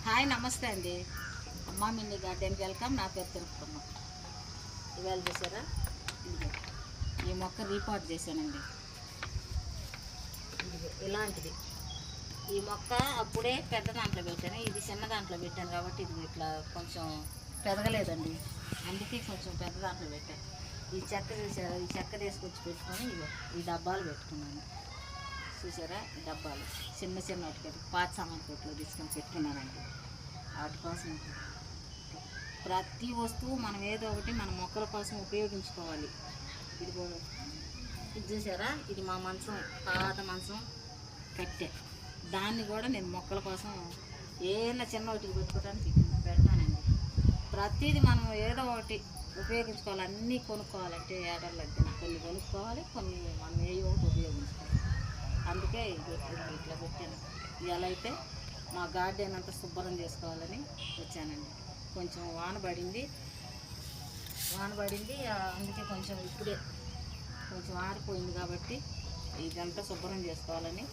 Hi నమస్తే అండి. అమ్మ మినీ గార్డెన్కి వెల్కమ్. నా పేరు తిరుపతమ్మ. ఇవాళ చూసారా, ఇదిగో ఈ మొక్క రీపాట్ చేశానండి. ఇదిగో ఇలాంటిది ఈ మొక్క అప్పుడే పెద్ద దాంట్లో పెట్టాను, ఇది చిన్న దాంట్లో పెట్టాను కాబట్టి ఇది ఇట్లా కొంచెం పెరగలేదండి. అందుకే కొంచెం పెద్ద దాంట్లో పెట్టాను. ఈ చెక్క చూసారా, ఈ చెక్క తీసుకొచ్చి పెట్టుకొని ఇగో ఈ డబ్బాలు పెట్టుకున్నాను. చూసారా, ఈ డబ్బాలు చిన్న చిన్న వాటికి పాత సామాన్ కొట్లో తీసుకొని పెట్టుకున్నానండి. వాటి కోసం ప్రతి వస్తువు మనం ఏదో ఒకటి మన మొక్కల కోసం ఉపయోగించుకోవాలి. ఇది కూడా ఇది చూసారా, ఇది మా మంచం, పాత మంచం కట్టె. దాన్ని కూడా నేను మొక్కల కోసం ఏదైనా చిన్న వాటికి పెట్టుకోవడానికి పెడతానండి. ప్రతిదీ మనం ఏదో ఒకటి ఉపయోగించుకోవాలి. అన్నీ కొనుక్కోవాలంటే ఏడర్లు కొన్ని కొనుక్కోవాలి, కొన్ని మనం ఏ ఒకటి ఉపయోగించుకోవాలి. అందుకే ఇట్లా పెట్టాను. ఇలా అయితే మా గార్డెన్ అంతా శుభ్రం చేసుకోవాలని వచ్చానండి. కొంచెం వాన పడింది, అందుకే కొంచెం ఇప్పుడే కొంచెం ఆరిపోయింది కాబట్టి ఇదంతా శుభ్రం చేసుకోవాలని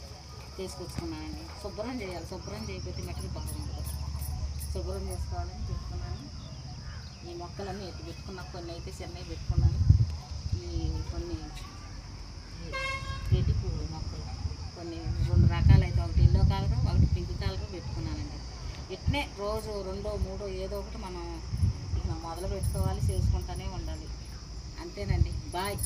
తీసుకొచ్చుకున్నానండి. శుభ్రం చేయాలి, శుభ్రం చేయకపోతే మట్టికి బాగుంటుంది. శుభ్రం చేసుకోవాలని చెప్తున్నాను. ఈ మొక్కలన్నీ ఎత్తి పెట్టుకున్నా, కొన్ని అయితే చిన్నవి పెట్టుకున్నాను. ఈ కొన్ని గడ్డి పువ్వు మొక్కలు కొన్ని 2 రకాలు అయితే, ఒకటి ఎల్లో కలర్, ఒకటి పింక్ కలర్ పెట్టుకున్నానండి. ఇట్నే రోజు 2, 3 ఏదో ఒకటి మనం ఇక మొదలు పెట్టుకోవాలి, చేసుకుంటూనే ఉండాలి. అంతేనండి. బాయ్.